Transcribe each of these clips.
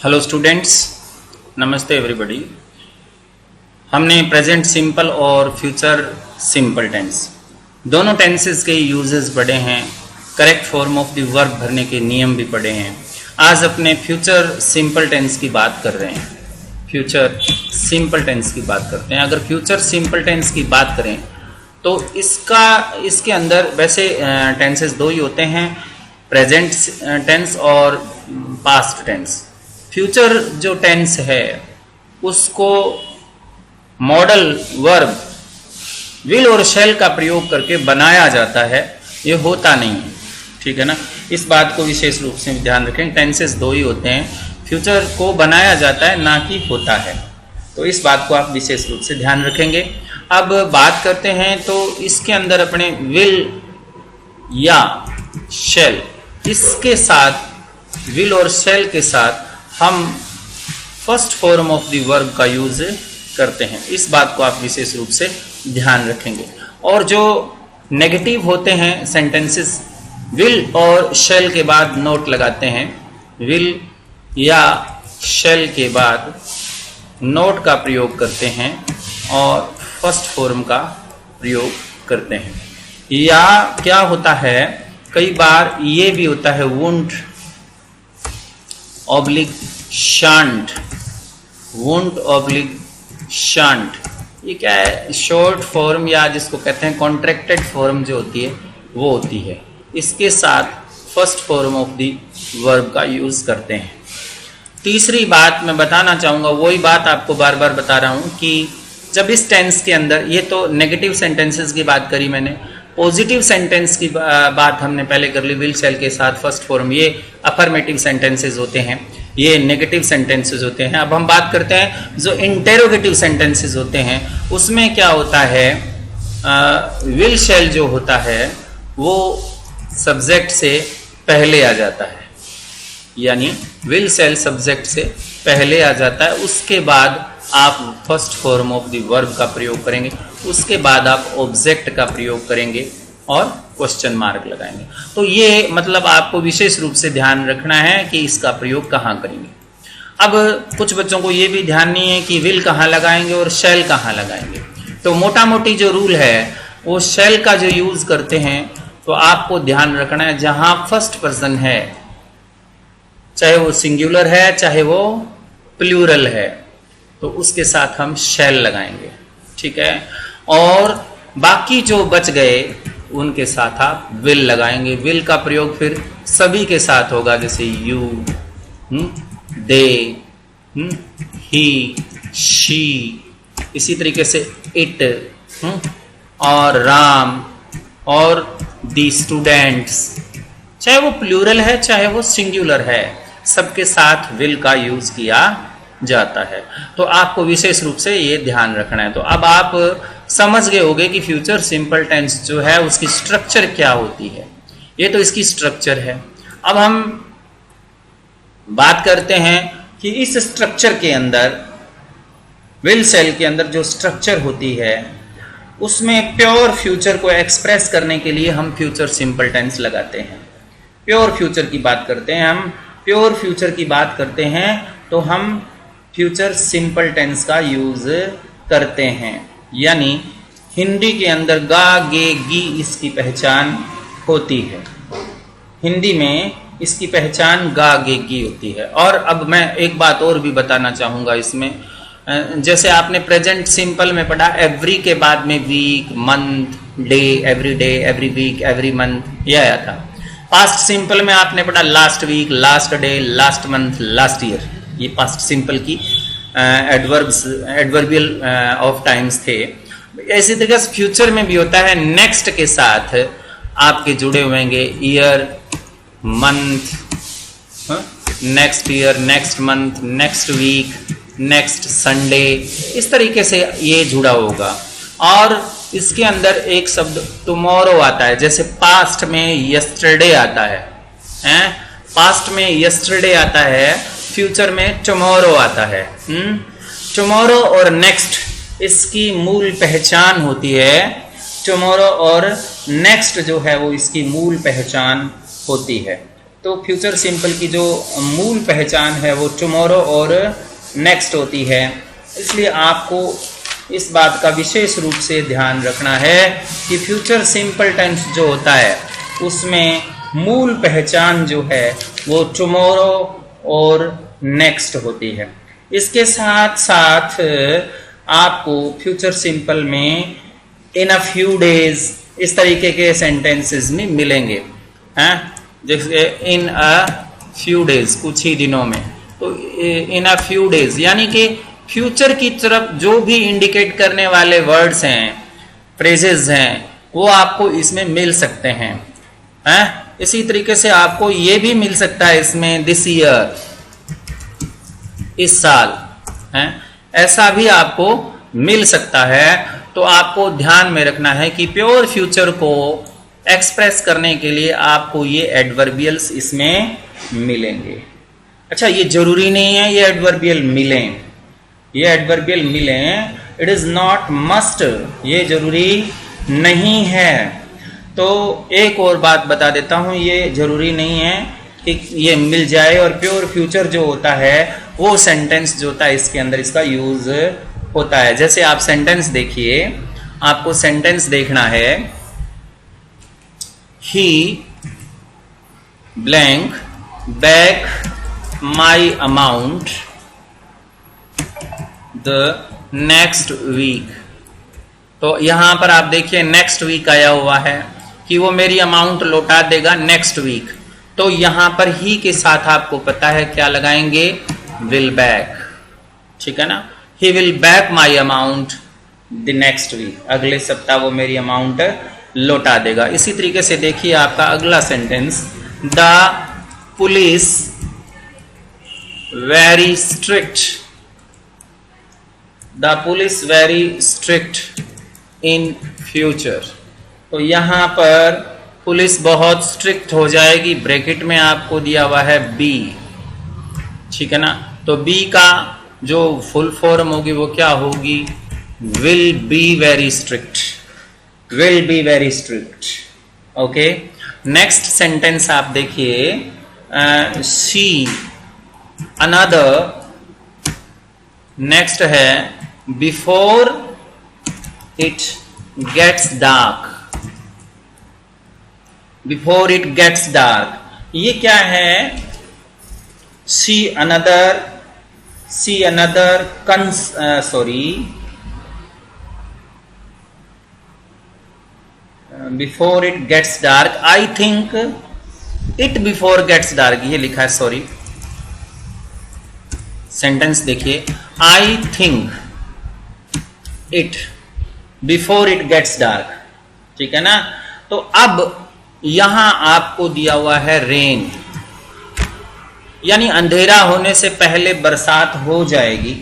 Hello students, नमस्ते everybody. हमने present simple और फ्यूचर सिंपल टेंस दोनों टेंसेस के यूजेस पढ़े हैं, correct form of the verb भरने के नियम भी पढ़े हैं। आज अपने फ्यूचर सिंपल टेंस की बात कर रहे हैं। फ्यूचर सिंपल टेंस की बात करते हैं। अगर फ्यूचर सिंपल टेंस की बात करें तो इसके अंदर वैसे टेंसेस दो ही होते हैं, प्रेजेंट टेंस और पास्ट टेंस। फ्यूचर जो टेंस है उसको मॉडल वर्ब विल और शैल का प्रयोग करके बनाया जाता है, ये होता नहीं है, ठीक है ना। इस बात को विशेष रूप से ध्यान रखें। टेंसेस दो ही होते हैं, फ्यूचर को बनाया जाता है ना कि होता है, तो इस बात को आप विशेष रूप से ध्यान रखेंगे। अब बात करते हैं तो इसके अंदर अपने विल या शैल, इसके साथ विल और शैल के साथ हम first form of the verb का यूज करते हैं। इस बात को आप विशेष रूप से ध्यान रखेंगे। और जो नेगेटिव होते हैं सेंटेंसेस, विल और शैल के बाद नोट लगाते हैं, विल या शैल के बाद नोट का प्रयोग करते हैं और फर्स्ट फॉर्म का प्रयोग करते हैं। या क्या होता है, कई बार ये भी होता है वुंट ऑब्लिक शांट, वुंट ऑब्लिक शांट, ये क्या है, शॉर्ट फॉर्म या जिसको कहते हैं कॉन्ट्रैक्टेड फॉर्म जो होती है वो होती है। इसके साथ first form of the verb का यूज करते हैं। तीसरी बात मैं बताना चाहूंगा, वही बात आपको बार बार बता रहा हूं कि जब इस टेंस के अंदर, ये तो नेगेटिव सेंटेंसेस की बात करी मैंने, पॉजिटिव सेंटेंस की बात हमने पहले कर ली, विल शैल के साथ फर्स्ट फॉर्म, ये अफर्मेटिव सेंटेंसेस होते हैं, ये नेगेटिव सेंटेंसेस होते हैं। अब हम बात करते हैं जो इंटेरोगेटिव सेंटेंसेस होते हैं, उसमें क्या होता है, विल शैल जो होता है वो सब्जेक्ट से पहले आ जाता है, यानी विल शैल सब्जेक्ट से पहले आ जाता है। उसके बाद आप first form of the verb का प्रयोग करेंगे, उसके बाद आप ऑब्जेक्ट का प्रयोग करेंगे और क्वेश्चन मार्क लगाएंगे। तो ये मतलब आपको विशेष रूप से ध्यान रखना है कि इसका प्रयोग कहाँ करेंगे। अब कुछ बच्चों को ये भी ध्यान नहीं है कि विल कहाँ लगाएंगे और शैल कहाँ लगाएंगे। तो मोटा मोटी जो रूल है वो शैल का जो यूज करते हैं, तो आपको ध्यान रखना है जहां फर्स्ट पर्सन है, चाहे वो सिंगुलर है चाहे वो प्लूरल है, तो उसके साथ हम शैल लगाएंगे, ठीक है। और बाकी जो बच गए उनके साथ आप विल लगाएंगे। विल का प्रयोग फिर सभी के साथ होगा, जैसे यू, दे, ही, शी, इसी तरीके से इट, और राम, और दी स्टूडेंट्स, चाहे वो प्लूरल है चाहे वो सिंगुलर है, सबके साथ विल का यूज किया जाता है। तो आपको विशेष रूप से ये ध्यान रखना है। तो अब आप समझ गए होंगे कि फ्यूचर सिंपल टेंस जो है उसकी स्ट्रक्चर क्या होती है। ये तो इसकी स्ट्रक्चर है। अब हम बात करते हैं कि इस स्ट्रक्चर के अंदर, विल शैल के अंदर जो स्ट्रक्चर होती है, उसमें प्योर फ्यूचर को एक्सप्रेस करने के लिए हम फ्यूचर सिंपल टेंस लगाते हैं। प्योर फ्यूचर की बात करते हैं हम, प्योर फ्यूचर की बात करते हैं तो हम फ्यूचर सिंपल टेंस का यूज करते हैं। यानी हिंदी के अंदर गा, गे, गी इसकी पहचान होती है। हिंदी में इसकी पहचान गा, गे, गी होती है। और अब मैं एक बात और भी बताना चाहूंगा इसमें, जैसे आपने प्रेजेंट सिंपल में पढ़ा, एवरी के बाद में week, month, day, every week, every month, ये आया था। पास्ट सिंपल में आपने पढ़ा last week, last day, last month, last year, ये पास्ट सिंपल की एडवर्बियल ऑफ टाइम्स थे। इसी तरीके से फ्यूचर में भी होता है, नेक्स्ट के साथ आपके जुड़े हुएंगे year, month, next year, next month, next week, next Sunday, इस तरीके से ये जुड़ा होगा। और इसके अंदर एक शब्द टुमारो आता है, जैसे पास्ट में यस्टरडे आता है, पास्ट में यस्टरडे आता है, फ्यूचर में टुमारो आता है। टुमारो और नेक्स्ट इसकी मूल पहचान होती है। टुमारो और नेक्स्ट जो है वो इसकी मूल पहचान होती है। तो फ्यूचर सिंपल की जो मूल पहचान है वो टुमारो और नेक्स्ट होती है। इसलिए आपको इस बात का विशेष रूप से ध्यान रखना है कि फ्यूचर सिंपल टेंस जो होता है उसमें मूल पहचान जो है वो टुमारो और नेक्स्ट होती है। इसके साथ साथ आपको फ्यूचर सिंपल में इन अ फ्यू डेज इस तरीके के सेंटेंसेस में मिलेंगे, हैं, जैसे इन अ फ्यू डेज, कुछ ही दिनों में। तो इन अ फ्यू डेज यानी कि फ्यूचर की तरफ जो भी इंडिकेट करने वाले वर्ड्स हैं, फ्रेजेस हैं, वो आपको इसमें मिल सकते हैं, हैं? इसी तरीके से आपको ये भी मिल सकता है इसमें दिस ईयर, इस साल, हैं? ऐसा भी आपको मिल सकता है। तो आपको ध्यान में रखना है कि प्योर फ्यूचर को एक्सप्रेस करने के लिए आपको ये एडवर्बियल्स इसमें मिलेंगे। अच्छा, ये जरूरी नहीं है ये एडवर्बियल मिलें, ये एडवर्बियल मिलें, इट इज नॉट मस्ट, ये जरूरी नहीं है। तो एक और बात बता देता हूं, ये जरूरी नहीं है कि ये मिल जाए, और प्योर फ्यूचर जो होता है वो सेंटेंस जो होता है इसके अंदर इसका यूज होता है। जैसे आप सेंटेंस देखिए, आपको सेंटेंस देखना है, ही blank back my amount the next week. तो यहां पर आप देखिए नेक्स्ट वीक आया हुआ है कि वो मेरी अमाउंट लौटा देगा नेक्स्ट वीक। तो यहां पर ही के साथ आपको पता है क्या लगाएंगे, विल बैक, ठीक है ना। He will back my amount the next week, अगले सप्ताह वो मेरी अमाउंट लौटा देगा। इसी तरीके से देखिए आपका अगला sentence, the police very strict, the police very strict in future. तो यहां पर पुलिस बहुत स्ट्रिक्ट हो जाएगी, ब्रैकेट में आपको दिया हुआ है बी, ठीक है ना। तो बी का जो फुल फॉर्म होगी वो क्या होगी, will be very strict, will be very strict. Okay, next sentence आप देखिए, सी अनदर, नेक्स्ट है before it gets dark, before it gets dark. ये क्या है, see another, see another before it gets dark, I think it before gets dark, ये लिखा है, sorry, sentence देखिए, I think it before it gets dark, ठीक है ना। तो अब यहां आपको दिया हुआ है रेन, यानी अंधेरा होने से पहले बरसात हो जाएगी।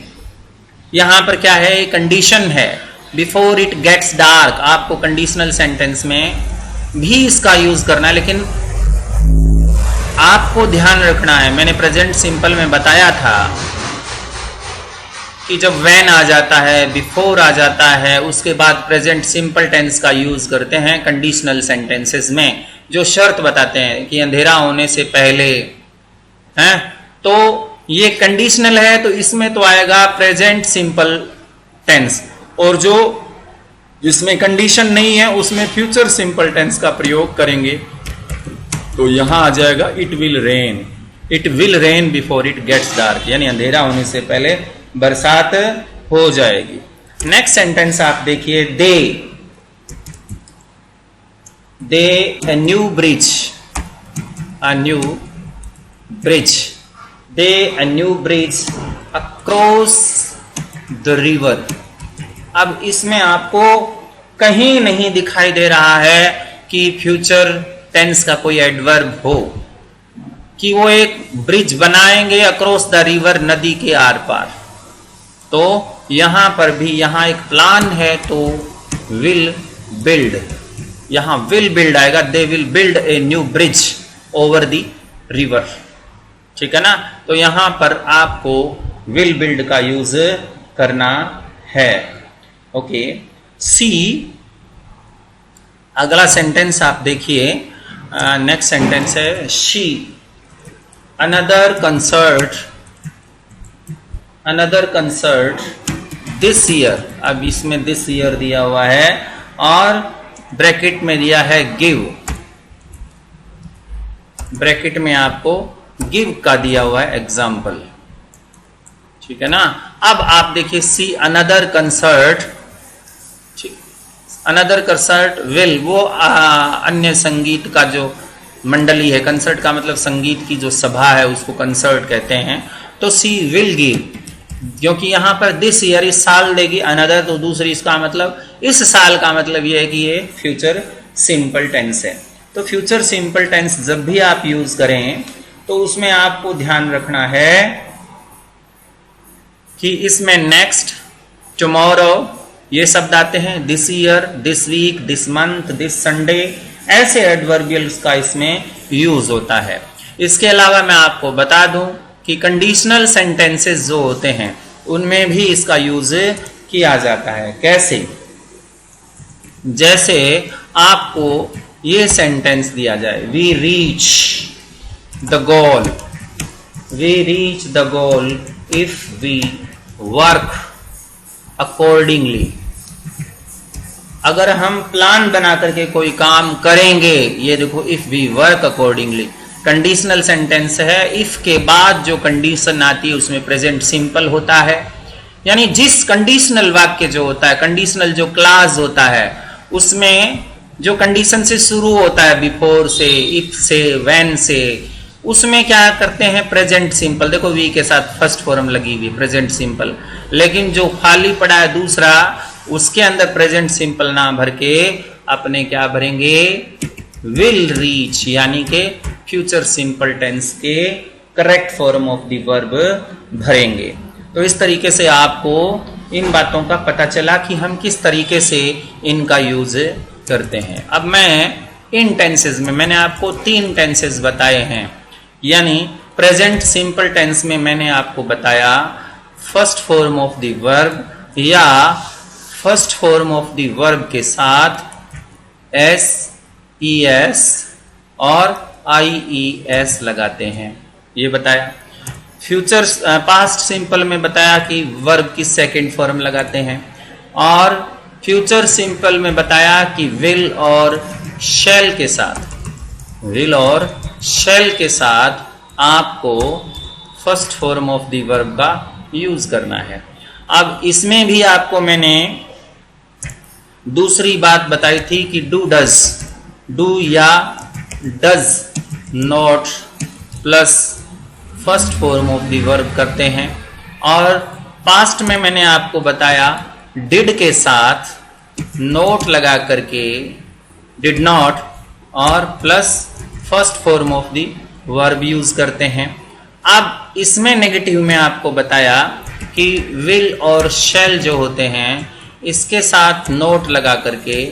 यहां पर क्या है, कंडीशन है, बिफोर इट गेट्स डार्क। आपको कंडीशनल सेंटेंस में भी इसका यूज करना है, लेकिन आपको ध्यान रखना है, मैंने प्रेजेंट सिंपल में बताया था कि जब व्हेन आ जाता है, बिफोर आ जाता है, उसके बाद प्रेजेंट सिंपल टेंस का यूज करते हैं कंडीशनल सेंटेंसेस में, जो शर्त बताते हैं कि अंधेरा होने से पहले, हैं। तो ये कंडीशनल है, तो इसमें तो आएगा प्रेजेंट सिंपल टेंस, और जो जिसमें कंडीशन नहीं है उसमें फ्यूचर सिंपल टेंस का प्रयोग करेंगे। तो यहां आ जाएगा it will rain, it will rain before it gets dark, यानी अंधेरा होने से पहले बरसात हो जाएगी। नेक्स्ट सेंटेंस आप देखिए, दे a new bridge, a new bridge, they a new bridge across the river। अब इसमें आपको कहीं नहीं दिखाई दे रहा है कि फ्यूचर टेंस का कोई एडवर्ब हो, कि वो एक ब्रिज बनाएंगे अक्रॉस द रिवर, नदी के आर पार। तो यहां पर भी यहां एक प्लान है, तो विल बिल्ड, यहां विल बिल्ड आएगा, they will build a new bridge over the river, ठीक है ना। तो यहां पर आपको विल बिल्ड का यूज करना है। ओके, सी अगला सेंटेंस आप देखिए, नेक्स्ट सेंटेंस है, she another concert this year, अब इसमें दिस ईयर दिया हुआ है और ब्रैकेट में दिया है गिव, ब्रैकेट में आपको गिव का दिया हुआ है एग्जाम्पल, ठीक है ना। अब आप देखिए see another concert, another concert will, वो अन्य संगीत का जो मंडली है, कंसर्ट का मतलब संगीत की जो सभा है उसको कंसर्ट कहते हैं, तो सी विल गिव, क्योंकि यहां पर दिस ईयर इस साल देगी, अनदर तो दूसरी, इसका मतलब इस साल का मतलब यह है कि ये फ्यूचर सिंपल टेंस है। तो फ्यूचर सिंपल टेंस जब भी आप यूज करें तो उसमें आपको ध्यान रखना है कि इसमें नेक्स्ट, टुमारो ये शब्द आते हैं, this year, this week, this month, this Sunday, ऐसे एडवर्बियल्स का इसमें यूज होता है। इसके अलावा मैं आपको बता दूं कि कंडीशनल सेंटेंसेस जो होते हैं उनमें भी इसका यूज किया जाता है। कैसे? जैसे आपको ये सेंटेंस दिया जाए, we reach the goal, we reach the goal if we work accordingly. अगर हम प्लान बना करके कोई काम करेंगे, ये देखो if we work accordingly, conditional sentence है। इफ के बाद जो कंडीशन आती है उसमें प्रेजेंट सिंपल होता है, यानी जिस कंडीशनल वाक्य जो होता है, कंडीशनल जो क्लास होता है, उसमें जो कंडीशन से शुरू होता है, बिफोर से, इफ से, व्हेन से, उसमें क्या करते हैं, प्रेजेंट सिंपल। देखो वी के साथ फर्स्ट फॉर्म लगी हुई, प्रेजेंट सिंपल। लेकिन जो खाली पड़ा है दूसरा, उसके अंदर प्रेजेंट सिंपल ना भर के अपने क्या भरेंगे, विल रीच, यानी के फ्यूचर सिंपल टेंस के correct form of the verb भरेंगे। तो इस तरीके से आपको इन बातों का पता चला कि हम किस तरीके से इनका यूज करते हैं। अब मैं इन टेंसेस में, मैंने आपको 3 टेंसेस बताए हैं, यानी प्रेजेंट सिंपल टेंस में मैंने आपको बताया first form of the verb या first form of the verb के साथ एस, ई एस और आई ई एस लगाते हैं, ये बताया। फ्यूचर पास्ट सिंपल में बताया कि वर्ब की सेकंड फॉर्म लगाते हैं, और फ्यूचर सिंपल में बताया कि विल और शैल के साथ, विल और शैल के साथ आपको first form of the verb का यूज करना है। अब इसमें भी आपको मैंने दूसरी बात बताई थी कि डू डज, डू या does not plus first form of the verb करते हैं, और पास्ट में मैंने आपको बताया डिड के साथ नोट लगा करके डिड नॉट और plus first form of the verb use करते हैं। अब इसमें नेगेटिव में आपको बताया कि विल और शैल जो होते हैं इसके साथ नोट लगा करके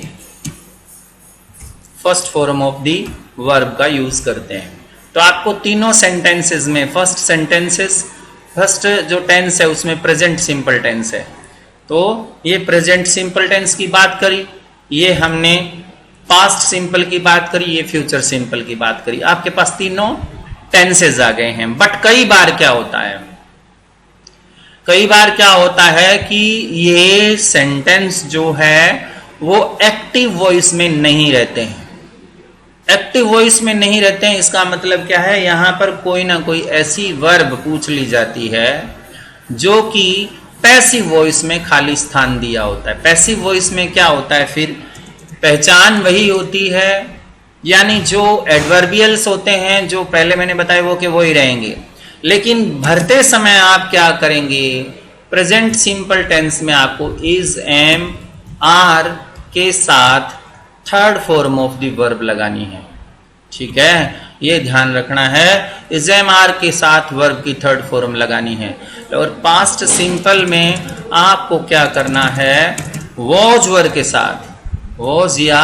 first form of the verb का यूज करते हैं। तो आपको तीनों सेंटेंसेस में, फर्स्ट सेंटेंसेस, फर्स्ट जो टेंस है उसमें प्रेजेंट सिंपल टेंस है, तो ये प्रेजेंट सिंपल टेंस की बात करी, ये हमने पास्ट सिंपल की बात करी, ये फ्यूचर सिंपल की बात करी। आपके पास तीनों टेंसेस आ गए हैं। बट कई बार क्या होता है, कई बार क्या होता है कि ये सेंटेंस जो है वो एक्टिव वॉइस में नहीं रहते हैं। एक्टिव वॉइस में नहीं रहते हैं, इसका मतलब क्या है, यहां पर कोई ना कोई ऐसी वर्ब पूछ ली जाती है जो कि पैसिव वॉइस में खाली स्थान दिया होता है। पैसिव वॉइस में क्या होता है, फिर पहचान वही होती है, यानी जो एडवर्बियल्स होते हैं जो पहले मैंने बताया वो कि वो ही रहेंगे, लेकिन भरते समय आप क्या करेंगे, प्रेजेंट सिंपल टेंस में आपको इज, एम, आर के साथ third form of the verb लगानी है। ठीक है, ये ध्यान रखना है, इज, एम, आर के साथ वर्ब की थर्ड फॉर्म लगानी है। और पास्ट सिंपल में आपको क्या करना है, वॉज वर्ब के साथ, वॉज या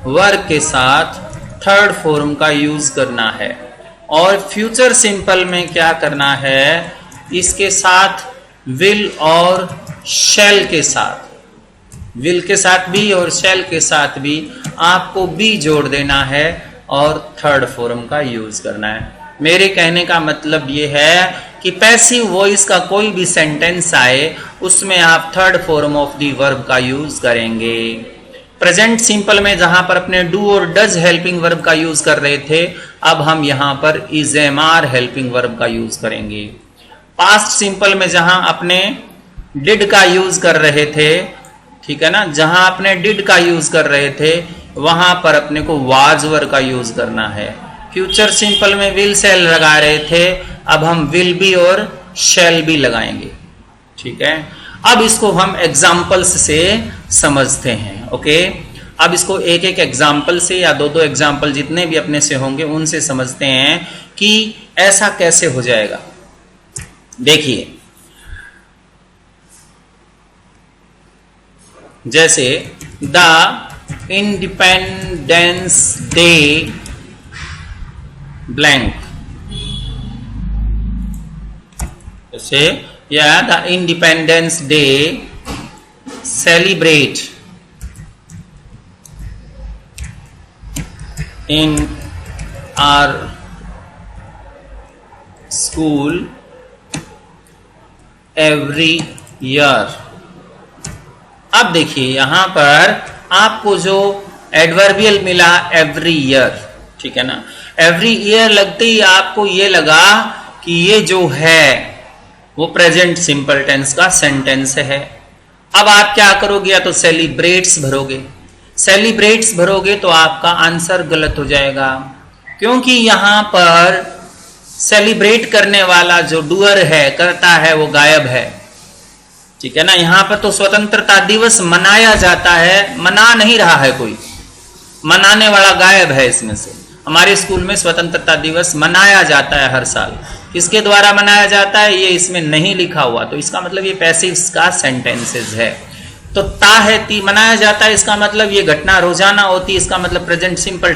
वर्ब के साथ थर्ड फॉर्म का यूज करना है। और फ्यूचर सिंपल में क्या करना है, इसके साथ विल और शैल के साथ, विल के साथ भी और शैल के साथ भी आपको बी जोड़ देना है और थर्ड फॉर्म का यूज करना है। मेरे कहने का मतलब ये है कि पैसिव वॉइस का कोई भी सेंटेंस आए उसमें आप third form of the verb का यूज करेंगे। प्रेजेंट सिंपल में जहां पर अपने डू और डज हेल्पिंग वर्ब का यूज कर रहे थे, अब हम यहां पर is am are helping verb का यूज करेंगे। पास्ट सिंपल में जहां अपने डिड का यूज कर रहे थे, ठीक है ना, जहां अपने डिड का यूज कर रहे थे वहां पर अपने को वाज वर्ब का यूज करना है। फ्यूचर सिंपल में विल शैल लगा रहे थे, अब हम विल बी और शैल बी लगाएंगे, ठीक है। अब इसको हम एग्जाम्पल्स से समझते हैं। ओके, अब इसको एक एक एग्जाम्पल से या दो दो एग्जाम्पल जितने भी अपने से होंगे उनसे समझते हैं कि ऐसा कैसे हो जाएगा। देखिए, जैसे द इंडिपेंडेंस डे ब्लैंक, जैसे या the independence day celebrate in our school every year। अब देखिए यहां पर आपको जो एडवर्बियल मिला एवरी ईयर, ठीक है ना, एवरी ईयर लगते ही आपको ये लगा कि ये जो है वो प्रेजेंट सिंपल टेंस का सेंटेंस है। अब आप क्या करोगे, या तो सेलिब्रेट्स भरोगे, सेलिब्रेट्स भरोगे तो आपका आंसर गलत हो जाएगा, क्योंकि यहां पर सेलिब्रेट करने वाला जो डूअर है, करता है, वो गायब है, ठीक है ना। यहां पर तो स्वतंत्रता दिवस मनाया जाता है, मना नहीं रहा है कोई, मनाने वाला गायब है इसमें से। हमारे स्कूल में स्वतंत्रता दिवस मनाया जाता है हर साल, किसके द्वारा मनाया जाता है ये इसमें नहीं लिखा हुआ, तो इसका मतलब ये पैसिव का सेंटेंसेस है। तो ता है ती मनाया जाता है, इसका मतलब ये घटना रोजाना होती है, इसका मतलब प्रेजेंट सिंपल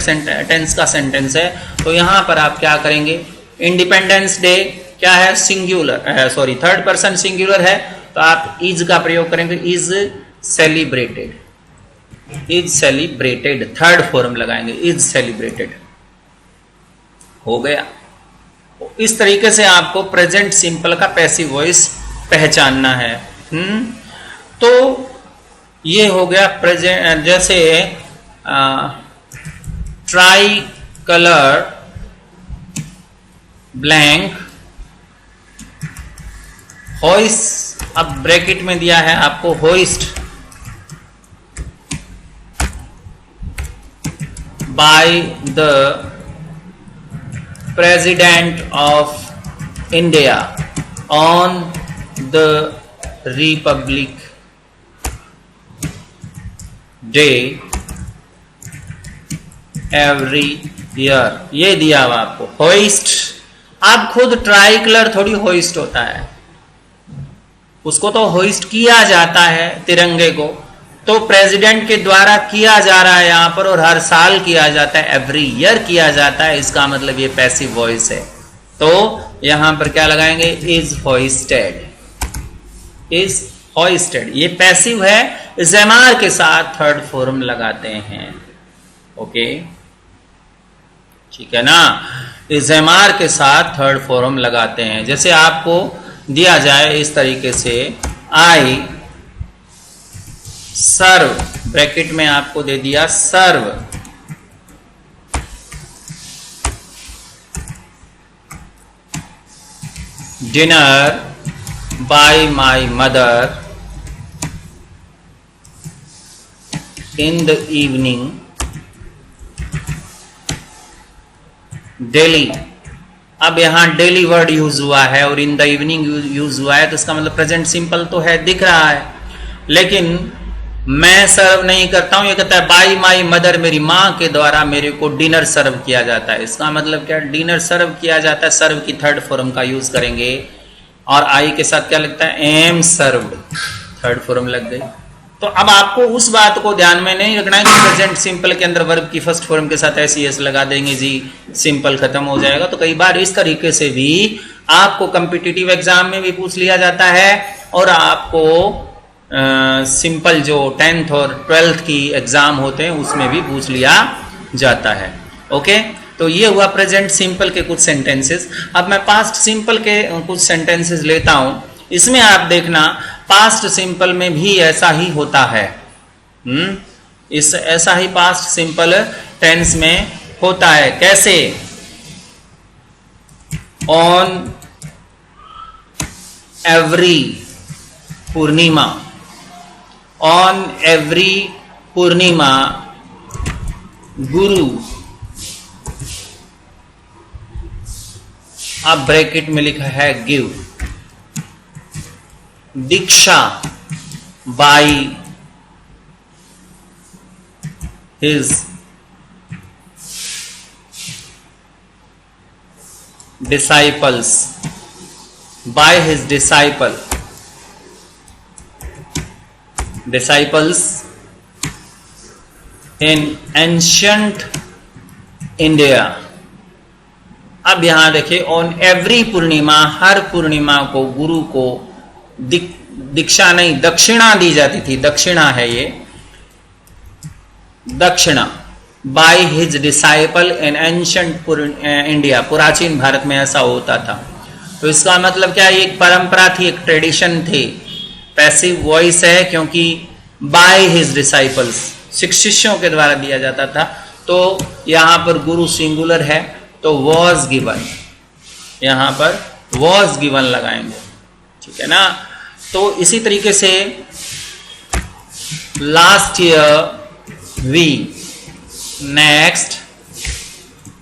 टेंस का सेंटेंस है। तो यहां पर आप क्या करेंगे, इंडिपेंडेंस डे क्या है, singular, sorry third person singular है, तो आप इज का प्रयोग करेंगे, is celebrated, is celebrated, third form लगाएंगे, इज सेलिब्रेटेड, हो गया। इस तरीके से आपको प्रेजेंट सिंपल का पैसिव वॉइस पहचानना है। तो ये हो गया प्रेजेंट, जैसे ट्राई कलर ब्लैंक होइस्ट, अब ब्रैकेट में दिया है आपको hoist by the president of India on the Republic day every year, ये दिया हुआ आपको होइस्ट। आप खुद ट्राई कलर थोड़ी होइस्ट होता है, उसको तो होइस्ट किया जाता है तिरंगे को, तो प्रेसिडेंट के द्वारा किया जा रहा है यहां पर, और हर साल किया जाता है, एवरी ईयर किया जाता है, इसका मतलब ये पैसिव वॉइस है। तो यहां पर क्या लगाएंगे, इज होइस्टेड, इज होइस्टेड, ये पैसिव है, इज़-एम-आर के साथ थर्ड फॉर्म लगाते हैं। ओके, ठीक है ना, इज़-एम-आर के साथ थर्ड फॉर्म लगाते हैं। जैसे आपको दिया जाए इस तरीके से, आई सर्व, ब्रैकेट में आपको दे दिया serve dinner by my mother in the evening daily. अब यहां डेली वर्ड यूज हुआ है और इन द इवनिंग यूज हुआ है, तो इसका मतलब प्रेजेंट सिंपल तो है, दिख रहा है, लेकिन मैं सर्व नहीं करता हूं, ये कहता है बाय माय मदर, मेरी मां के द्वारा मेरे को डिनर सर्व किया जाता है। इसका मतलब क्या, डिनर सर्व किया जाता है, सर्व की थर्ड फॉर्म का यूज करेंगे, और आई के साथ क्या लगता है, एम सर्व्ड, थर्ड फॉर्म लग गई। तो अब आपको उस बात को ध्यान में नहीं रखना है कि प्रेजेंट सिंपल के अंदर वर्ब की फर्स्ट फॉर्म के साथ एस लगा देंगे जी, सिंपल खत्म हो जाएगा। तो कई बार इस तरीके से भी आपको कॉम्पिटिटिव एग्जाम में भी पूछ लिया जाता है, और आपको सिंपल जो 10th और 12th की एग्जाम होते हैं उसमें भी पूछ लिया जाता है। ओके, तो ये हुआ प्रेजेंट सिंपल के कुछ सेंटेंसेस। अब मैं पास्ट सिंपल के कुछ सेंटेंसेस लेता हूं। इसमें आप देखना पास्ट सिंपल में भी ऐसा ही होता है। इस ऐसा ही पास्ट सिंपल टेंस में होता है। कैसे? On every Purnima, on every Purnima guru, अब ब्रैकेट में लिखा है give, diksha by his disciples, by his disciples in ancient India। अब यहां देखिए ऑन एवरी पूर्णिमा, हर पूर्णिमा को गुरु को दीक्षा नहीं दक्षिणा दी जाती थी। दक्षिणा है ये, दक्षिणा by his disciple in ancient India. प्राचीन भारत में ऐसा होता था। तो इसका मतलब क्या, एक परंपरा थी, एक ट्रेडिशन थी। पैसिव वॉइस है क्योंकि बाय हिज डिसाइपल्स, शिष्यों के द्वारा दिया जाता था। तो यहां पर गुरु सिंगुलर है तो वॉज गिवन, यहां पर वॉज गिवन लगाएंगे, ठीक है ना। तो इसी तरीके से last year we, next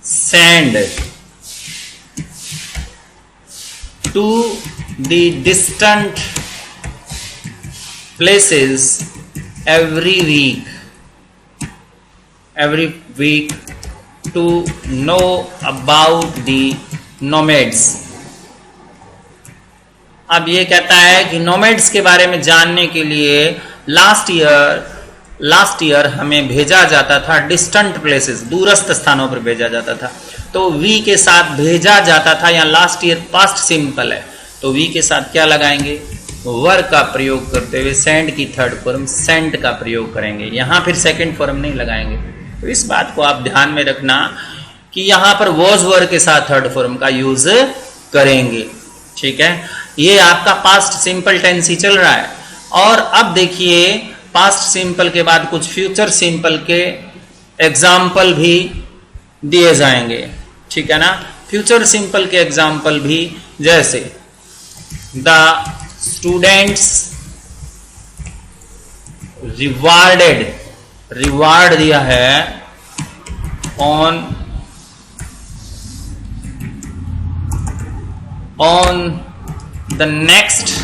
send to the distant places every week to know about the nomads। अब ये कहता है कि नोमैड्स के बारे में जानने के लिए लास्ट ईयर हमें भेजा जाता था डिस्टेंट प्लेसेस, दूरस्थ स्थानों पर भेजा जाता था। तो वी के साथ भेजा जाता था, या लास्ट ईयर पास्ट सिंपल है तो वी के साथ क्या लगाएंगे, वर का प्रयोग करते हुए सेंड की थर्ड फॉर्म सेंट का प्रयोग करेंगे। यहां फिर सेकंड फॉर्म नहीं लगाएंगे। तो इस बात को आप ध्यान में रखना कि यहां पर वॉज वर के साथ थर्ड फॉर्म का यूज करेंगे, ठीक है। ये आपका पास्ट सिंपल टेंस ही चल रहा है। और अब देखिए पास्ट सिंपल के बाद कुछ फ्यूचर सिंपल के एग्जाम्पल भी दिए जाएंगे, ठीक है ना। फ्यूचर सिंपल के एग्जाम्पल भी, जैसे द स्टूडेंट्स रिवार्डेड, रिवार्ड दिया है on the next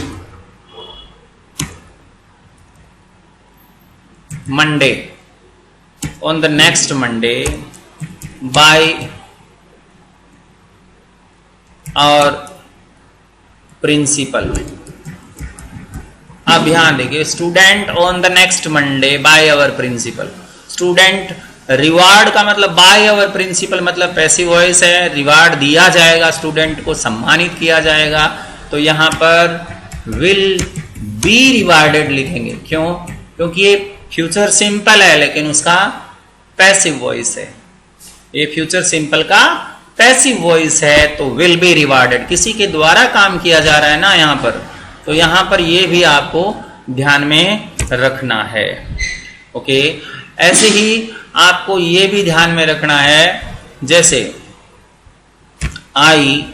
Monday, on the next Monday by our principal। अब यहां देखिए student on the next Monday by our principal. Student reward का मतलब बाय अवर प्रिंसिपल, मतलब पैसिव वॉइस है, रिवार्ड दिया जाएगा, स्टूडेंट को सम्मानित किया जाएगा। तो यहां पर विल बी रिवार्डेड लिखेंगे। क्यों? क्योंकि ये फ्यूचर सिंपल है लेकिन उसका पैसिव वॉइस है। ये फ्यूचर सिंपल का पैसिव वॉइस है तो विल बी रिवार्डेड, किसी के द्वारा काम किया जा रहा है ना यहां पर। तो यहां पर ये भी आपको ध्यान में रखना है। ओके, ऐसे ही आपको ये भी ध्यान में रखना है, जैसे आई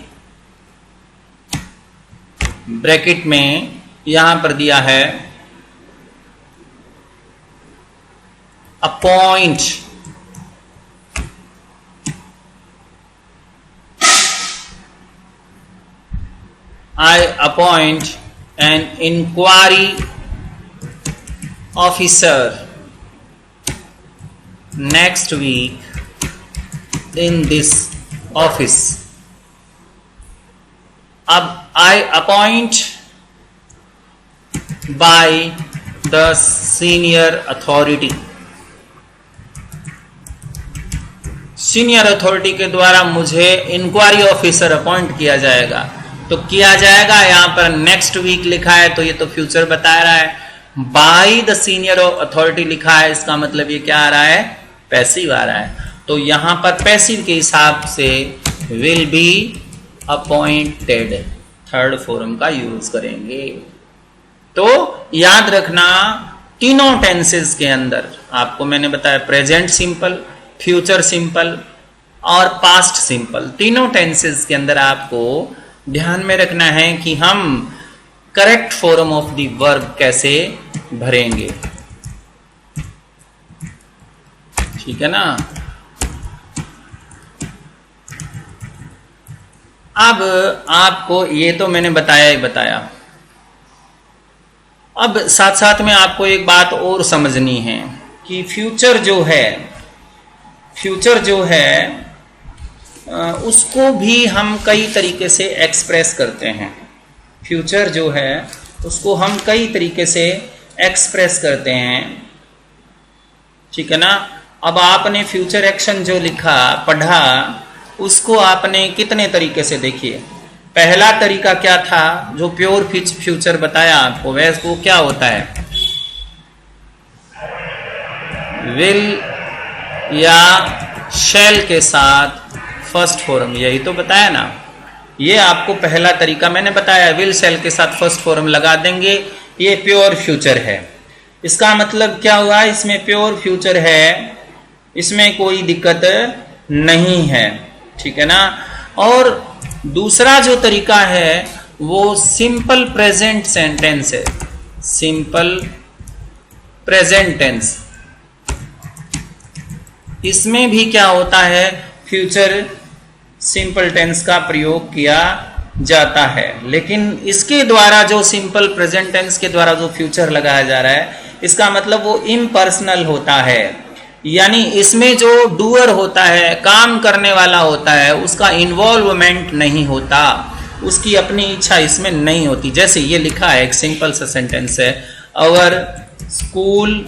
ब्रैकेट में यहां पर दिया है appoint, I appoint an inquiry officer next week in this office। अब I appoint by the senior authority, senior authority के द्वारा मुझे इंक्वायरी ऑफिसर अपॉइंट किया जाएगा। तो किया जाएगा, यहां पर नेक्स्ट वीक लिखा है तो ये तो फ्यूचर बता रहा है। बाय द सीनियर अथॉरिटी लिखा है, इसका मतलब ये क्या आ रहा है, पैसिव आ रहा है। तो यहां पर पैसिव के हिसाब से will be appointed third form का यूज करेंगे। तो याद रखना तीनों टेंसेस के अंदर आपको मैंने बताया प्रेजेंट सिंपल, फ्यूचर सिंपल और पास्ट सिंपल, तीनों टेंसेस के अंदर आपको ध्यान में रखना है कि हम correct form of the verb कैसे भरेंगे। ठीक है ना। अब आपको ये तो मैंने बताया ही बताया। अब साथ साथ में आपको एक बात और समझनी है कि फ्यूचर जो है उसको भी हम कई तरीके से एक्सप्रेस करते हैं। फ्यूचर जो है उसको हम कई तरीके से एक्सप्रेस करते हैं। ठीक है ना। अब आपने फ्यूचर एक्शन जो लिखा पढ़ा उसको आपने कितने तरीके से देखिए। पहला तरीका क्या था जो प्योर फ्यूचर बताया आपको, वैसे वो क्या होता है, विल या शैल के साथ फर्स्ट फॉर्म, यही तो बताया ना। ये आपको पहला तरीका मैंने बताया, विल शैल के साथ फर्स्ट फॉर्म लगा देंगे, ये प्योर फ्यूचर है। इसका मतलब क्या हुआ, इसमें प्योर फ्यूचर है, इसमें कोई दिक्कत नहीं है। ठीक है ना। और दूसरा जो तरीका है वो सिंपल प्रेजेंट सेंटेंस है, सिंपल प्रेजेंट टेंस। इसमें भी क्या होता है, फ्यूचर सिंपल टेंस का प्रयोग किया जाता है, लेकिन इसके द्वारा जो सिंपल प्रेजेंट टेंस के द्वारा जो फ्यूचर लगाया जा रहा है इसका मतलब वो इम्पर्सनल होता है, यानी इसमें जो डूअर होता है, काम करने वाला होता है, उसका इन्वॉल्वमेंट नहीं होता, उसकी अपनी इच्छा इसमें नहीं होती। जैसे ये लिखा है, एक सिंपल सा सेंटेंस है, our school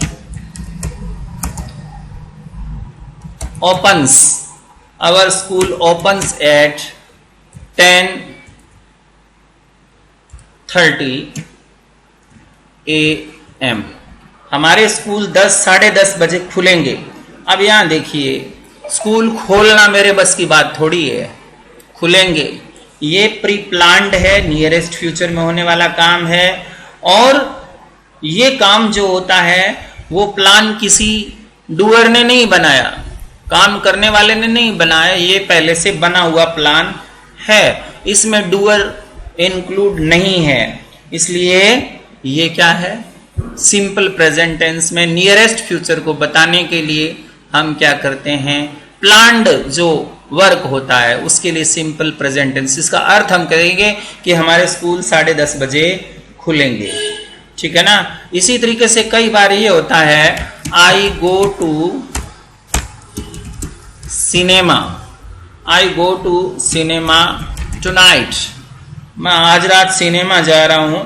opens, our school opens at 10:30 AM। हमारे स्कूल 10 साढ़े 10 बजे खुलेंगे। अब यहां देखिए, स्कूल खोलना मेरे बस की बात थोड़ी है, खुलेंगे ये प्री प्लान्ड है, नियरेस्ट फ्यूचर में होने वाला काम है। और ये काम जो होता है वो प्लान किसी डूअर ने नहीं बनाया, काम करने वाले ने नहीं बनाया, ये पहले से बना हुआ प्लान है, इसमें डूअर इंक्लूड नहीं है। इसलिए ये क्या है, सिंपल प्रेजेंट टेंस में नियरेस्ट फ्यूचर को बताने के लिए हम क्या करते हैं, प्लान्ड जो वर्क होता है उसके लिए सिंपल प्रेजेंट टेंस। इसका अर्थ हम कहेंगे कि हमारे स्कूल 10:30 बजे खुलेंगे। ठीक है ना। इसी तरीके से कई बार ये होता है, I go to cinema, I go to cinema tonight, मैं आज रात सिनेमा जा रहा हूं।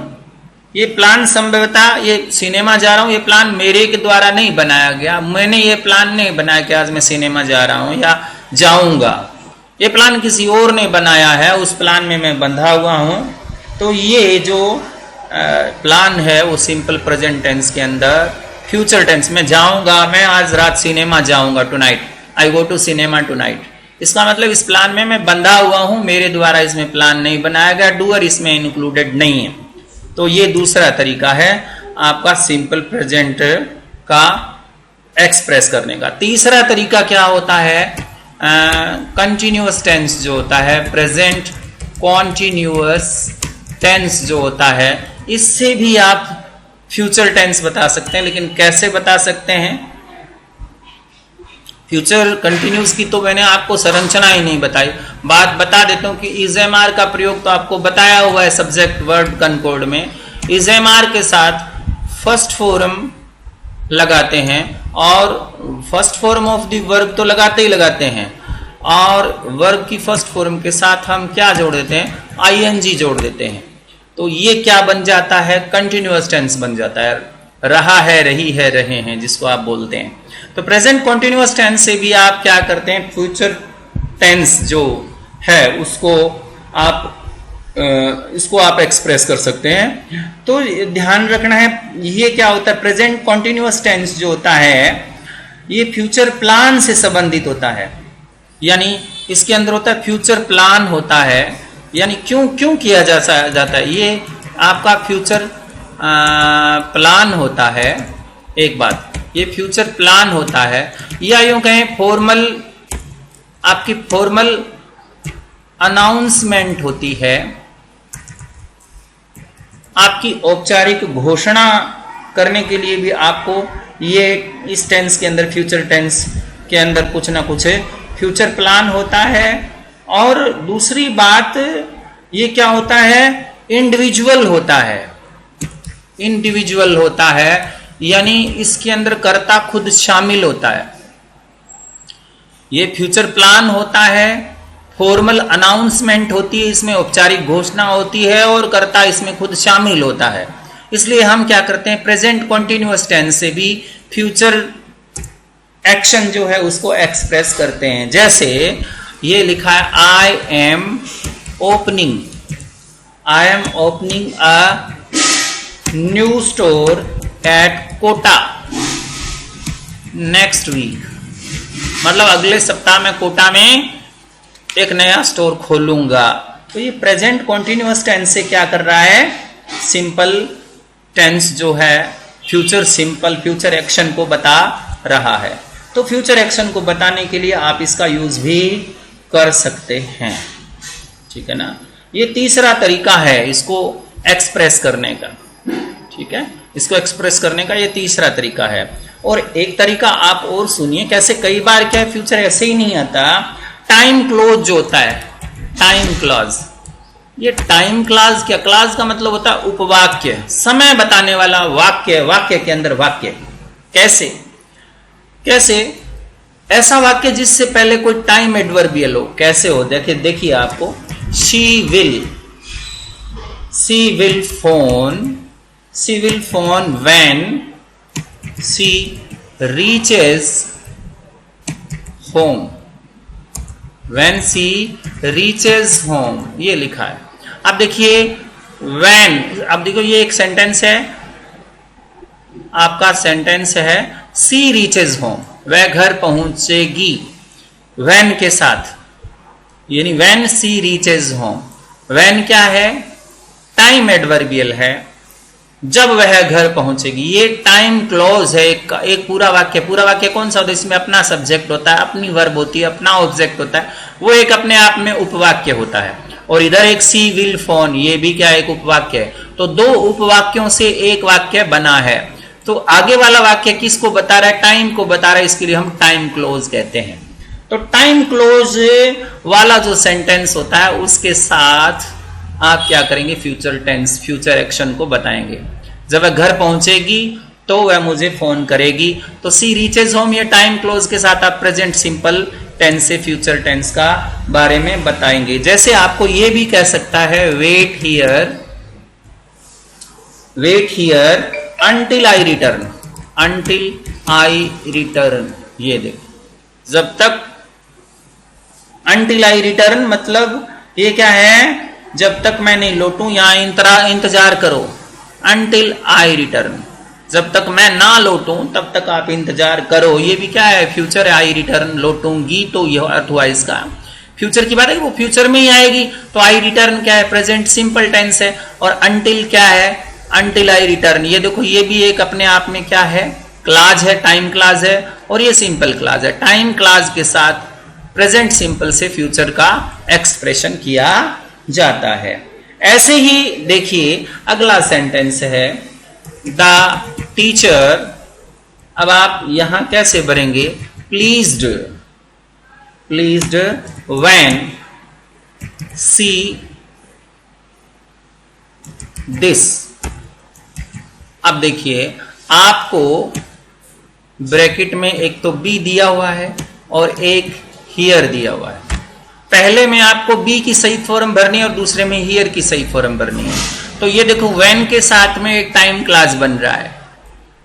ये प्लान संभवतः, ये सिनेमा जा रहा हूं, ये प्लान मेरे के द्वारा नहीं बनाया गया, मैंने ये प्लान नहीं बनाया कि आज मैं सिनेमा जा रहा हूं या जाऊंगा, ये प्लान किसी और ने बनाया है, उस प्लान में मैं बंधा हुआ हूं। तो ये जो प्लान है वो सिंपल प्रेजेंट टेंस के अंदर फ्यूचर टेंस में, जाऊंगा मैं आज रात सिनेमा जाऊंगा, tonight, I go to cinema tonight. इसका मतलब इस प्लान में मैं बंधा हुआ हूं, मेरे द्वारा इसमें प्लान नहीं बनाया गया, डूअर इसमें इंक्लूडेड नहीं है। तो ये दूसरा तरीका है आपका सिंपल प्रेजेंट का एक्सप्रेस करने का। तीसरा तरीका क्या होता है, कंटिन्यूअस टेंस जो होता है, प्रेजेंट कॉन्टिन्यूअस टेंस जो होता है, इससे भी आप फ्यूचर टेंस बता सकते हैं। लेकिन कैसे बता सकते हैं, फ्यूचर कंटिन्यूस की तो मैंने आपको संरचना ही नहीं बताई, बात बता देता हूं कि इज़एमआर का प्रयोग तो आपको बताया हुआ है सब्जेक्ट वर्ब कनकॉर्ड में। इज़एमआर के साथ फर्स्ट फॉर्म लगाते हैं, और first form of the verb तो लगाते ही लगाते हैं, और वर्ब की फर्स्ट फॉर्म के साथ हम क्या जोड़ देते हैं, आईएनजी जोड़ देते हैं। तो ये क्या बन जाता है, कंटिन्यूअस टेंस बन जाता है, रहा है, रही है, रहे हैं, जिसको आप बोलते हैं। तो प्रेजेंट कॉन्टिन्यूअस टेंस से भी आप क्या करते हैं, फ्यूचर टेंस जो है उसको आप इसको आप एक्सप्रेस कर सकते हैं। तो ध्यान रखना है, ये क्या होता है, प्रेजेंट कॉन्टिन्यूअस टेंस जो होता है ये फ्यूचर प्लान से संबंधित होता है, यानी इसके अंदर होता है फ्यूचर प्लान होता है, यानी क्यों किया जाता है, ये आपका फ्यूचर प्लान होता है। एक बात, ये फ्यूचर प्लान होता है, या यूं कहें फॉर्मल, आपकी फॉर्मल अनाउंसमेंट होती है, आपकी औपचारिक घोषणा करने के लिए भी आपको ये इस टेंस के अंदर, फ्यूचर टेंस के अंदर कुछ ना कुछ फ्यूचर प्लान होता है। और दूसरी बात, ये क्या होता है, इंडिविजुअल होता है, इंडिविजुअल होता है, यानी इसके अंदर कर्ता खुद शामिल होता है। ये फ्यूचर प्लान होता है, फॉर्मल अनाउंसमेंट होती है, इसमें औपचारिक घोषणा होती है और कर्ता इसमें खुद शामिल होता है। इसलिए हम क्या करते हैं, प्रेजेंट कॉन्टिन्यूअस टेंस से भी फ्यूचर एक्शन जो है उसको एक्सप्रेस करते हैं। जैसे ये लिखा है, I am opening a new store at Kota next week, मतलब अगले सप्ताह में कोटा में एक नया स्टोर खोलूंगा। तो ये प्रेजेंट कॉन्टिन्यूअस टेंस से क्या कर रहा है, सिंपल टेंस जो है फ्यूचर सिंपल फ्यूचर एक्शन को बता रहा है। तो फ्यूचर एक्शन को बताने के लिए आप इसका यूज भी कर सकते हैं, ठीक है ना। ये तीसरा तरीका है इसको एक्सप्रेस करने का, ठीक है, इसको एक्सप्रेस करने का ये तीसरा तरीका है। और एक तरीका आप और सुनिए कैसे, कई बार क्या है फ्यूचर ऐसे ही नहीं आता, टाइम क्लोज जो होता है, टाइम क्लॉज, ये टाइम क्लॉज क्या, क्लॉज का मतलब होता है उपवाक्य, समय बताने वाला वाक्य, वाक्य के अंदर वाक्य। कैसे ऐसा वाक्य जिससे पहले कोई टाइम एडवर्बियल हो, कैसे हो, देखिए आपको, she will phone when she reaches home, when she reaches home, ये लिखा है। अब देखिए व्हेन, अब देखो ये एक सेंटेंस है, आपका सेंटेंस है सी रीचेज होम, वह घर पहुंचेगी, व्हेन के साथ, यानी when she reaches home. When क्या है, टाइम एडवर्बियल है, जब वह घर पहुंचेगी, ये टाइम क्लॉज है। एक पूरा वाक्य कौन सा होता है, इसमें अपना सब्जेक्ट होता है, अपनी वर्ब होती है, अपना ऑब्जेक्ट होता है, वो एक अपने आप में उपवाक्य होता है। और इधर एक सी विल फोन, ये भी क्या एक उपवाक्य है। तो दो उपवाक्यों से एक वाक्य बना है। तो आगे वाला वाक्य किसको बता रहा है, टाइम को बता रहा है, इसके लिए हम टाइम क्लोज कहते हैं। तो टाइम क्लोज वाला जो सेंटेंस होता है उसके साथ आप क्या करेंगे, फ्यूचर टेंस, फ्यूचर एक्शन को बताएंगे। जब वह घर पहुंचेगी तो वह मुझे फोन करेगी, तो सी रीचेज होम, ये टाइम क्लोज के साथ आप प्रेजेंट सिंपल टेंस से फ्यूचर टेंस का बारे में बताएंगे। जैसे आपको ये भी कह सकता है, wait here until I return, ये देखो, जब तक until I return मतलब ये क्या है, जब तक मैं नहीं लौटूं, यहां इंतजार करो, until I return, जब तक मैं ना लौटूं तब तक आप इंतजार करो। ये भी क्या है, फ्यूचर है, आई रिटर्न, लौटूंगी, तो यह अर्थ हुआ इसका। फ्यूचर की बात है, वो फ्यूचर में ही आएगी, तो आई रिटर्न क्या है, प्रेजेंट सिंपल टेंस है। और अंटिल क्या है, अंटिल आई रिटर्न, ये देखो ये भी एक अपने आप में क्या है, क्लाज है, टाइम क्लाज है, और ये सिंपल क्लाज है। टाइम क्लाज के साथ प्रेजेंट सिंपल से फ्यूचर का एक्सप्रेशन किया जाता है। ऐसे ही देखिए अगला सेंटेंस है, द टीचर, अब आप यहां कैसे भरेंगे, प्लीज्ड व्हेन सी दिस। अब देखिए आपको ब्रैकेट में एक तो बी दिया हुआ है और एक हियर दिया हुआ है। पहले में आपको बी की सही फॉर्म भरनी है और दूसरे में हियर की सही फॉर्म भरनी है। तो ये देखो व्हेन के साथ में एक टाइम क्लास बन रहा है,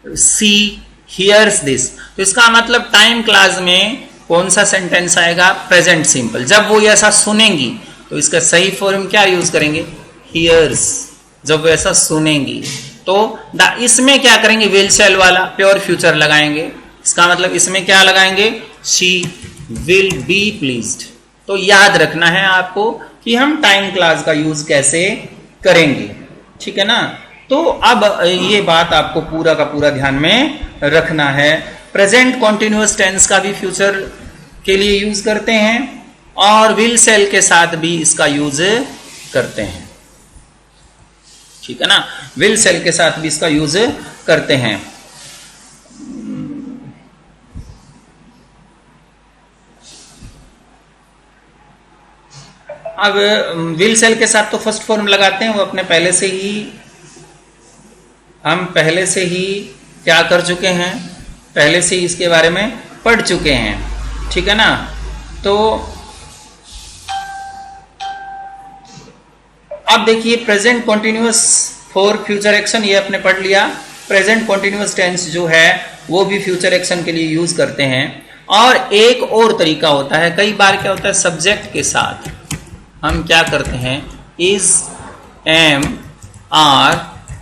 सी हियर्स दिस, तो इसका मतलब टाइम क्लास में कौन सा सेंटेंस आएगा, प्रेजेंट सिंपल। जब वो ऐसा सुनेंगी तो इसका सही फॉर्म क्या यूज करेंगे, हियर्स, जब वो ऐसा सुनेंगी। तो इसमें क्या करेंगे, विल शैल वाला प्योर फ्यूचर लगाएंगे, इसका मतलब इसमें क्या लगाएंगे, शी विल बी प्लीज्ड। तो याद रखना है आपको कि हम टाइम क्लास का यूज कैसे करेंगे, ठीक है ना। तो अब ये बात आपको पूरा का पूरा ध्यान में रखना है। प्रेजेंट कॉन्टिन्यूअस टेंस का भी फ्यूचर के लिए यूज करते हैं और विल सेल के साथ भी इसका यूज करते हैं, ठीक है ना। विल सेल के साथ भी इसका यूज करते हैं। अब विल सेल के साथ तो फर्स्ट फॉर्म लगाते हैं, वो अपने हम पहले से ही क्या कर चुके हैं, पहले से ही इसके बारे में पढ़ चुके हैं, ठीक है ना। तो अब देखिए present continuous for future action, ये आपने पढ़ लिया। प्रेजेंट कॉन्टिन्यूअस टेंस जो है वो भी फ्यूचर एक्शन के लिए यूज करते हैं। और एक और तरीका होता है, कई बार क्या होता है, सब्जेक्ट के साथ हम क्या करते हैं, is, am, are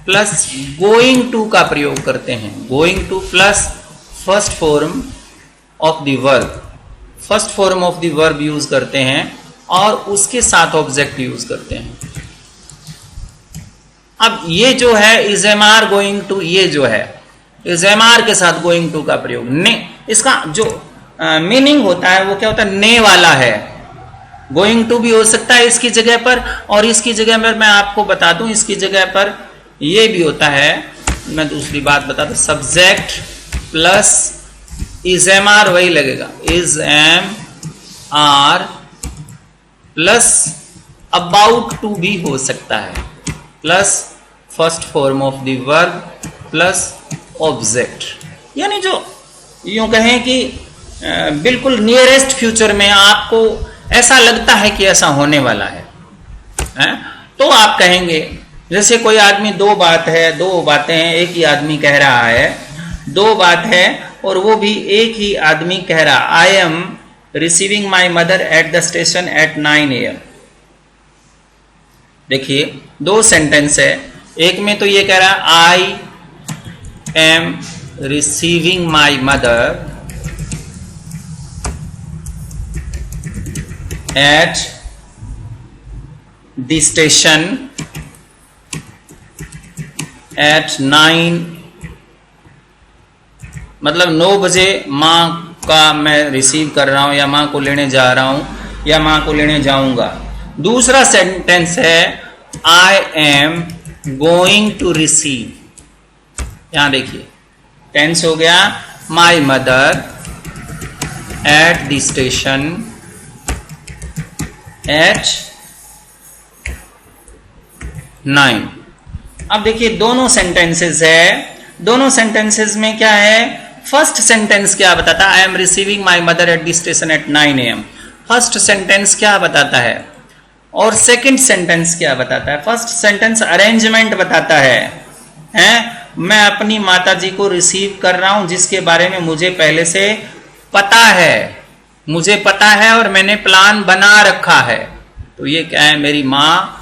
plus going to का प्रयोग करते हैं। Going to plus first form of the verb, first form of the verb use करते हैं और उसके साथ ऑब्जेक्ट यूज करते हैं। अब ये जो है is am are going to, ये जो है इज एम आर के साथ गोइंग टू का प्रयोग, ने, इसका जो मीनिंग होता है वो क्या होता है, ने वाला है। गोइंग टू भी हो सकता है इसकी जगह पर, और इसकी जगह पर मैं आपको बता दूं, इसकी जगह पर ये भी होता है। मैं दूसरी बात बता दूं, subject plus is am are वही लगेगा, is am are plus about to भी हो सकता है, plus first form of the verb plus object. यानी जो यूं कहें कि बिल्कुल नियरेस्ट फ्यूचर में आपको ऐसा लगता है कि ऐसा होने वाला है, तो आप कहेंगे, जैसे कोई आदमी, दो बातें हैं, एक ही आदमी कह रहा है, दो बात है और वो भी एक ही आदमी कह रहा, आई am receiving my mother at the station at 9 AM। देखिए दो सेंटेंस है, एक में तो ये कह रहा है I am receiving my mother at the station at 9, मतलब 9 बजे माँ का मैं रिसीव कर रहा हूं या माँ को लेने जा रहा हूं या माँ को लेने जाऊंगा। दूसरा सेंटेंस है I am going to receive. यहां देखिए टेंस हो गया my mother at the station at 9। अब देखिए दोनों सेंटेंसेस है, दोनों सेंटेंसेस में क्या है, फर्स्ट सेंटेंस क्या बताता है, I am receiving my mother at the station at 9 AM। First sentence क्या बताता है और सेकंड सेंटेंस क्या बताता है। फर्स्ट सेंटेंस अरेंजमेंट बताता है, मैं अपनी माता जी को रिसीव कर रहा हूं जिसके बारे में मुझे पहले से पता है, मुझे पता है और मैंने प्लान बना रखा है। तो ये क्या है, मेरी माँ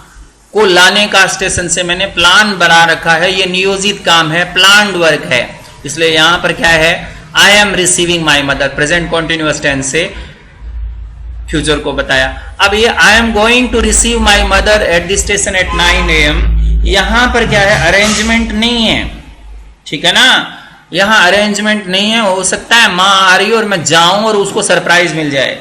को लाने का स्टेशन से मैंने प्लान बना रखा है, ये नियोजित काम है, प्लान्ड वर्क है। इसलिए यहां पर क्या है, I am receiving my mother, present continuous tense से फ्यूचर को बताया। अब ये I am going to receive my mother at the station at 9 AM, यहां पर क्या है, अरेंजमेंट नहीं है, ठीक है ना। यहां अरेंजमेंट नहीं है, हो सकता है माँ आ रही है और मैं जाऊं और उसको सरप्राइज मिल जाए।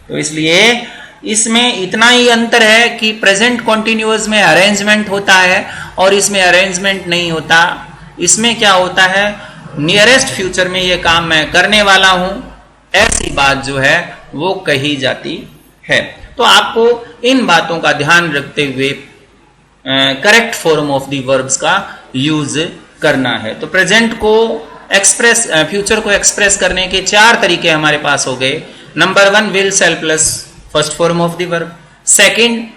तो इसलिए इसमें इतना ही अंतर है कि प्रेजेंट कॉन्टिन्यूअस में अरेंजमेंट होता है और इसमें अरेंजमेंट नहीं होता। इसमें क्या होता है, नियरेस्ट फ्यूचर में ये काम मैं करने वाला हूं, ऐसी बात जो है वो कही जाती है। तो आपको इन बातों का ध्यान रखते हुए correct form of the verbs का यूज करना है। तो प्रेजेंट को एक्सप्रेस, फ्यूचर को एक्सप्रेस करने के 4 तरीके हमारे पास हो गए। Number 1 will shall plus first form of the verb, second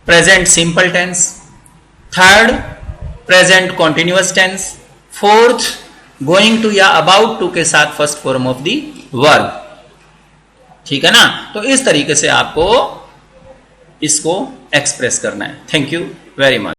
present simple tense, third present continuous tense, fourth going to या अबाउट टू के साथ first form of the verb, ठीक है ना। तो इस तरीके से आपको इसको एक्सप्रेस करना है। Thank you very much.